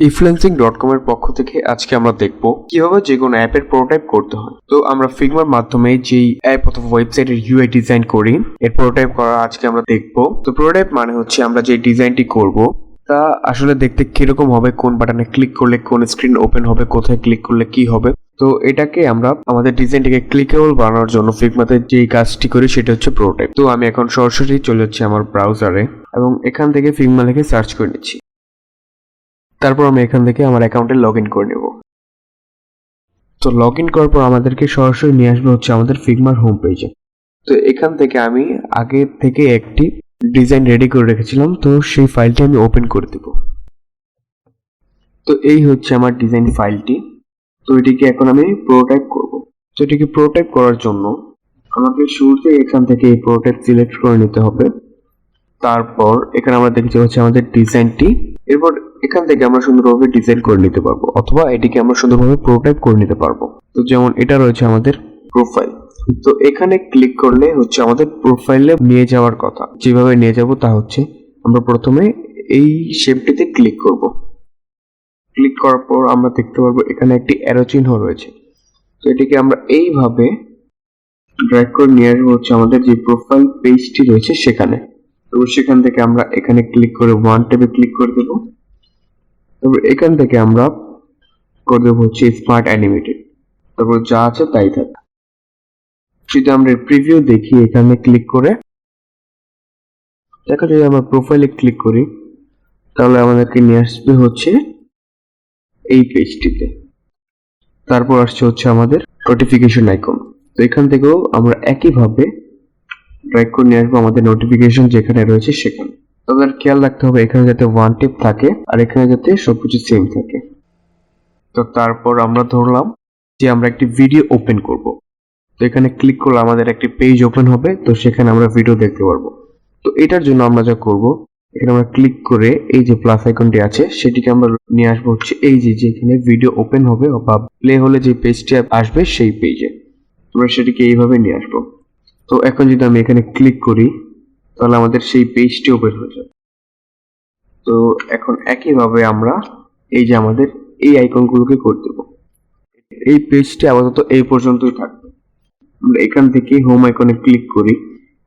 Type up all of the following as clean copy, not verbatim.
E-Freelancing.com এর পক্ষ থেকে আজকে আমরা দেখব কিভাবে যে কোনো অ্যাপের প্রোটোটাইপ করতে হয়। তো আমরা ফিগমার মাধ্যমে যেই অ্যাপ অথবা ওয়েবসাইটের ইউআই ডিজাইন করি এর প্রোটোটাইপ করা আজকে আমরা দেখব। তো প্রোটোটাইপ মানে হচ্ছে আমরা যে ডিজাইনটি করব তা আসলে দেখতে কিরকম হবে, কোন বাটনে ক্লিক করলে কোন স্ক্রিন ওপেন হবে, কোথায় ক্লিক করলে কি হবে। তো এটাকে আমরা আমাদের ডিজাইনটিকে ক্লিকেবল বানানোর জন্য ফিগমাতে যেই কাজটি করি সেটা হচ্ছে প্রোটোটাইপ। তো আমি এখন সরাসরি চলে যাচ্ছি আমার ব্রাউজারে এবং এখান থেকে ফিগমা লিখে সার্চ করে নিচ্ছি। তারপর আমি এখান থেকে আমার অ্যাকাউন্টে লগ ইন করে নেব। তো লগ ইন করার পর আমাদেরকে সরাসরি নিয়ে আসবে হচ্ছে আমাদের ফিগমার হোম পেজে। তো এখান থেকে আমি আগে থেকে একটি ডিজাইন রেডি করে রেখেছিলাম, তো সেই ফাইলটি আমি ওপেন করে দেব। তো এই হচ্ছে আমার ডিজাইন ফাইলটি। তো এটিকে এখন আমি প্রোটোটাইপ করব। তো এটিকে প্রোটোটাইপ করার জন্য আমাকে শুরুতে এখান থেকে এই প্রোটোটাইপ সিলেক্ট করে নিতে হবে। তারপর এখানে আমরা দেখতে পাচ্ছি আমাদের ডিজাইনটি। এরপর এখান থেকে আমরা সুন্দরভাবে ডিজাইন করে নিতে পারবো অথবা এটিকে আমরা সুন্দরভাবে প্রোটোটাইপ করে নিতে পারবো। তো যেমন এটা রয়েছে আমাদের প্রোফাইল। তো এখানে ক্লিক করলে হচ্ছে আমাদের প্রোফাইলে নিয়ে যাওয়ার কথা। যেভাবে নিয়ে যাব তা হচ্ছে আমরা প্রথমে এই শেপটিতে ক্লিক করব। ক্লিক করার পর আমরা দেখতে পারবো এখানে একটি অ্যারো চিহ্ন রয়েছে। তো এটিকে আমরা এইভাবে ড্র্যাগ করে নিয়ে আসবো হচ্ছে আমাদের যে প্রোফাইল পেজটি রয়েছে সেখানে। তো সেখান থেকে আমরা এখানে ক্লিক করে ওয়ান ট্যাবে ক্লিক করে দেব। তারপর এখান থেকে আমরা করে দেবো হচ্ছে স্মার্ট অ্যানিমেটেড। তারপর যা আছে তাই থাকে। যদি আমরা প্রিভিউ দেখি এখানে ক্লিক করে দেখো, যদি আমরা প্রোফাইলে ক্লিক করি তাহলে আমাদেরকে নিয়ে আসবে হচ্ছে এই পেজটিতে। তারপর আসছে হচ্ছে আমাদের নোটিফিকেশন আইকন। তো এখান থেকেও আমরা একইভাবে ড্র্যাগ করে নিয়ে আসবো আমাদের নোটিফিকেশন যেখানে রয়েছে সেখানে। তবে খেয়াল রাখতে হবে এখানে যাতে ওয়ান টেপ থাকে আর এখানে যাতে সবকিছু সেম থাকে। তো তারপর আমরা ধরলাম যে আমরা একটি ভিডিও ওপেন করব। তো এখানে ক্লিক করলে আমাদের একটি পেজ ওপেন হবে। তো সেখানে আমরা ভিডিও দেখতে পারবো। তো এটার জন্য আমরা যা করব, এখানে আমরা ক্লিক করে এই যে প্লাস আইকনটি আছে সেটিকে আমরা নিয়ে আসবো হচ্ছে এই যে যেখানে ভিডিও ওপেন হবে বা প্লে হলে যে পেজটি আসবে সেই পেজে। আমরা সেটিকে এইভাবে নিয়ে আসবো। তো এখন যদি আমি এখানে ক্লিক করি তাহলে আমাদের সেই পেজটি ওপেন হয়ে যাবে। তো এখন একইভাবে আমরা এই যে আমাদের এই আইকনগুলোকে করে দেব। এই পেজটি আপাতত এই পর্যন্তই থাকবে। আমরা এখান থেকে হোম আইকনে ক্লিক করি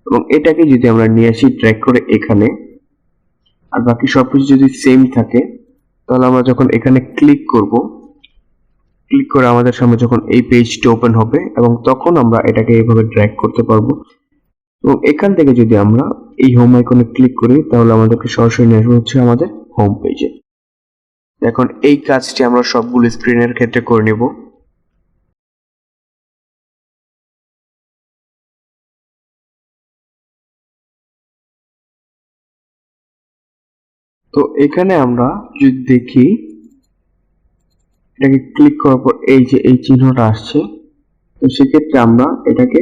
এবং এটাকে যদি আমরা নিয়ে আসি ড্র্যাগ করে এখানে, আর বাকি সবকিছু যদি সেম থাকে তাহলে আমরা যখন এখানে ক্লিক করব, ক্লিক করে আমাদের সামনে যখন এই পেজটি ওপেন হবে এবং তখন আমরা এটাকে এইভাবে ড্র্যাগ করতে পারবো। এবং এখান থেকে যদি আমরা এই হোম আইকনে ক্লিক করি তাহলে আমাদেরকে সরাসরি নিয়ে আসবে হচ্ছে আমাদের হোম পেজে। এখন এই কাজটি আমরা সবগুলো স্ক্রিনের ক্ষেত্রে করে নেব। তো এখানে আমরা যদি দেখি এটাকে ক্লিক করার পর এই যে এই চিহ্নটা আসছে, তো সেক্ষেত্রে আমরা এটাকে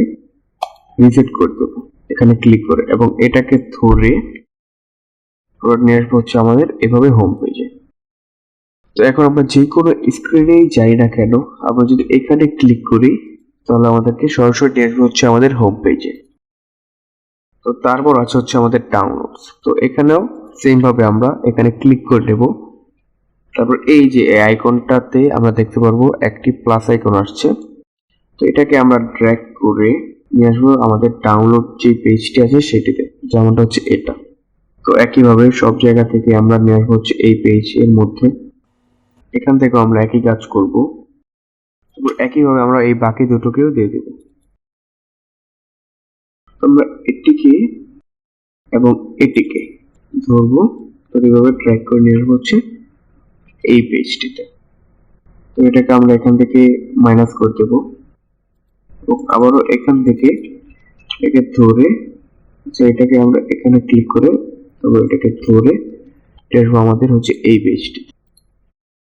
রিসেট করে দেবো এখানে ক্লিক করে এবং এটাকে ধরে নিয়ে আসবো হচ্ছে আমাদের এভাবে হোম পেজে। তো এখন আমরা যে কোনো স্ক্রিনেই যাই না কেন, আমরা যদি এখানে ক্লিক করি তাহলে আমাদেরকে সরাসরি নিয়ে আসবে হচ্ছে আমাদের হোম পেজে। তো তারপর আছে হচ্ছে আমাদের ডাউনলোডস। তো এখানেও সেম ভাবে আমরা এখানে ক্লিক করে নেব। তারপর এই যে আইকনটাতে আমরা দেখতে পারবো একটি প্লাস আইকন আসছে। তো এটাকে আমরা ড্র্যাগ করে নিয়ে আসবো আমাদের ডাউনলোড যে পেজটি আছে সেটিতে, যেমনটা হচ্ছে এটা। তো একইভাবে সব জায়গা থেকে আমরা নিয়ে আসবো হচ্ছে এই পেজের মধ্যে। এখান থেকে আমরা একই কাজ করব। একইভাবে আমরা এই বাকি দুটোকেও দিয়ে দেব। আমরা এটিকে এবং এটিকে ধরবো, তো এইভাবে ড্র্যাগ করে নিয়ে আসবো হচ্ছে এই পেজটিতে। তো এটাকে আমরা এখান থেকে মাইনাস করে দেবো এবং আবারও এখান থেকে এটাকে ধরে এটাকে আমরা এখানে ক্লিক করে তারপর এটাকে ধরে আসবো আমাদের হচ্ছে এই পেজটি।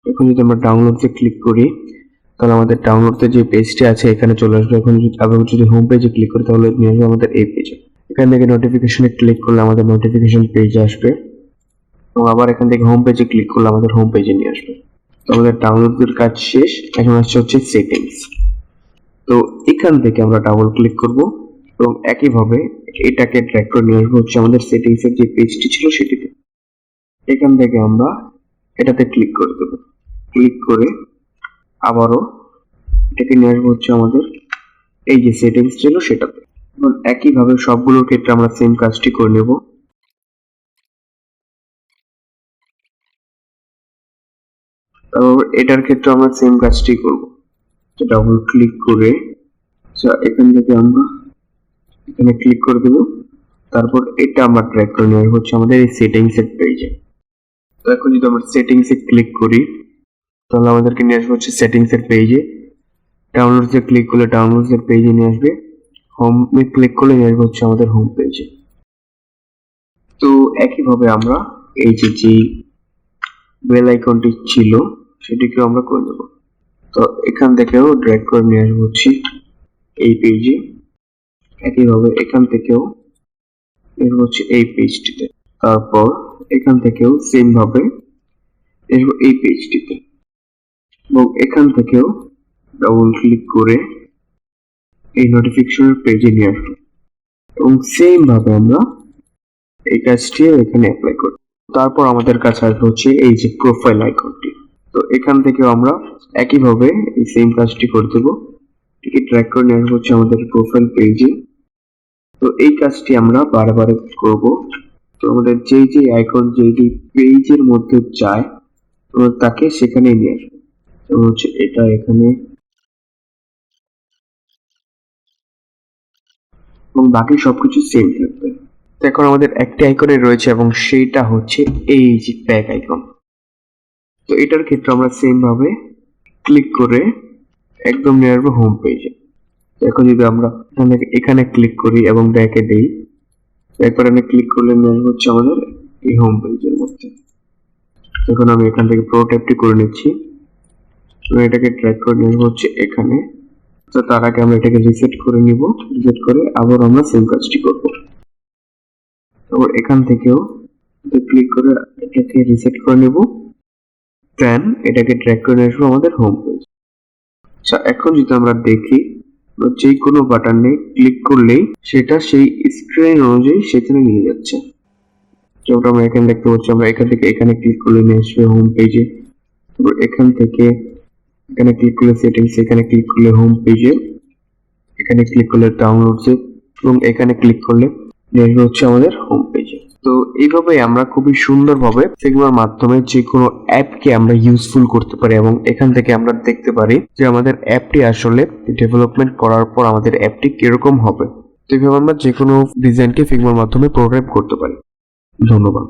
এখন যদি আমরা ডাউনলোডে ক্লিক করি তাহলে আমাদের ডাউনলোডে যে পেজটি আছে এখানে চলে আসবে। এখন যদি হোম পেজে ক্লিক করি তাহলে নিয়ে আসবে আমাদের এই পেজে। এখান থেকে নোটিফিকেশনে ক্লিক করলে আমাদের নোটিফিকেশন পেজ আসবে এবং আবার এখান থেকে হোম পেজে ক্লিক করলে আমাদের হোম পেজে নিয়ে আসবে। তো আমাদের ডাউনলোডের কাজ শেষ। এখন আসছে হচ্ছে সেটিংস। তো এখান থেকে আমরা ডাবল ক্লিক করব এবং একইভাবে এটাকে ড্র্যাগ করে নিয়ে আসবো হচ্ছে আমাদের সেটিংসের যে পেজটি ছিল সেটিতে। এখান থেকে আমরা এটাতে ক্লিক করে দেবো। ক্লিক করে আবারও এটাকে নিয়ে আসবো হচ্ছে আমাদের এই যে সেটিংস ছিল সেটাতে। এবং একইভাবে সবগুলোর ক্ষেত্রে আমরা সেম কাজটি করে নেব। তারপর এটার ক্ষেত্রে আমরা সেম কাজটি করব। ডাবল ক্লিক করে এখান থেকে আমরা এখানে ক্লিক করে দেব। তারপর এটা আমরা ড্র্যাগ করে নেব হচ্ছে আমাদের এই সেটিংস এর পেজে। তো এখন যদি আমরা সেটিংস এ ক্লিক করি তাহলে আমাদেরকে নিয়ে আসবে হচ্ছে সেটিংস এর পেজে। ডাউনলোডস এ ক্লিক করলে ডাউনলোডস এর পেজে নিয়ে আসবে। হোম এ ক্লিক করলে নিয়ে আসবে হচ্ছে আমাদের হোম পেজে। তো একইভাবে আমরা এই যে বেল আইকনটি ছিল সেটিকেও আমরা করে নেব। তো এখান থেকেও ড্র্যাগ করে নিয়ে আসবো হচ্ছে এই পেজে। একইভাবে এখান থেকেও এর হচ্ছে এই পেজটিতে। তারপর এখান থেকেও সেম ভাবে এই পেজটিতে এবং এখান থেকেও ডাবল ক্লিক করে এই নোটিফিকেশনের পেজে নিয়ে আসবো এবং সেম ভাবে আমরা এই কাজটি এখানে অ্যাপ্লাই করি। তারপর আমাদের কাছে আসবে হচ্ছে এই যে প্রোফাইল আইকনটি। তো এখান থেকেও আমরা একইভাবে এই সেম কাজটি করে দেবো। এটিকে ট্র্যাক করে নিয়ে আসবো হচ্ছে আমাদের প্রোফাইল পেজে। তো এই কাজটি আমরা বারবার করব। তো আমাদের যেই আইকন যেই পেজের মধ্যে যায় তাকে সেখানে নিয়ে আসবো। যেমন হচ্ছে এটা এখানে এবং বাকি সবকিছু সেম থাকবে। এখন আমাদের একটি আইকনে রয়েছে এবং সেইটা হচ্ছে এই যে ব্যাক আইকন। তো এটার ক্ষেত্রে আমরা সেম ভাবে ক্লিক করে একদম নিয়ে আসবো হোম পেজে। এখন যদি আমরা এখানে ক্লিক করি এবং ব্যাকে দেই, একবার আমি ক্লিক করলে নিয়ে আসবো হচ্ছে আমাদের এই হোম পেজের মধ্যে। এখন আমি এখান থেকে প্রোটোটাইপটি করে নিচ্ছি এবং এটাকে ট্র্যাক করে নিয়ে আসবো হচ্ছে এখানে। তো তার আগে আমরা এটাকে রিসেট করে নিব। রিসেট করে আবার আমরা সেম কাজটি করব। তারপর এখান থেকেও ক্লিক করে এটাকে রিসেট করে নেব। দেন এটাকে ট্র্যাক করে আসবো আমাদের হোম পেজ। আচ্ছা, এখন যদি আমরা দেখি যে কোনো বাটনে ক্লিক করলেই সেটা সেই স্ক্রিন অনুযায়ী সেখানে নিয়ে যাচ্ছে। যেমন আমরা এখানে দেখতে পাচ্ছি, আমরা এখান থেকে এখানে ক্লিক করলে নিয়ে আসবে হোম পেজে। তারপর এখান থেকে এখানে ক্লিক করলে সেটিংস, এখানে ক্লিক করলে হোম পেজে, এখানে ক্লিক করলে ডাউনলোডসে এবং এখানে ক্লিক করলে নিয়ে আসবে হচ্ছে আমাদের হোম পেজে। তো এইভাবে আমরা খুবই সুন্দরভাবে ফিগমার মাধ্যমে যে কোনো অ্যাপকে আমরা ইউজফুল করতে পারি এবং এখান থেকে আমরা দেখতে পারি যে আমাদের অ্যাপটি আসলে ডেভেলপমেন্ট করার পর আমাদের অ্যাপটি কিরকম হবে। তো এইভাবে আমরা যে কোনো ডিজাইনকে ফিগমার মাধ্যমে প্রোটোটাইপ করতে পারি। ধন্যবাদ।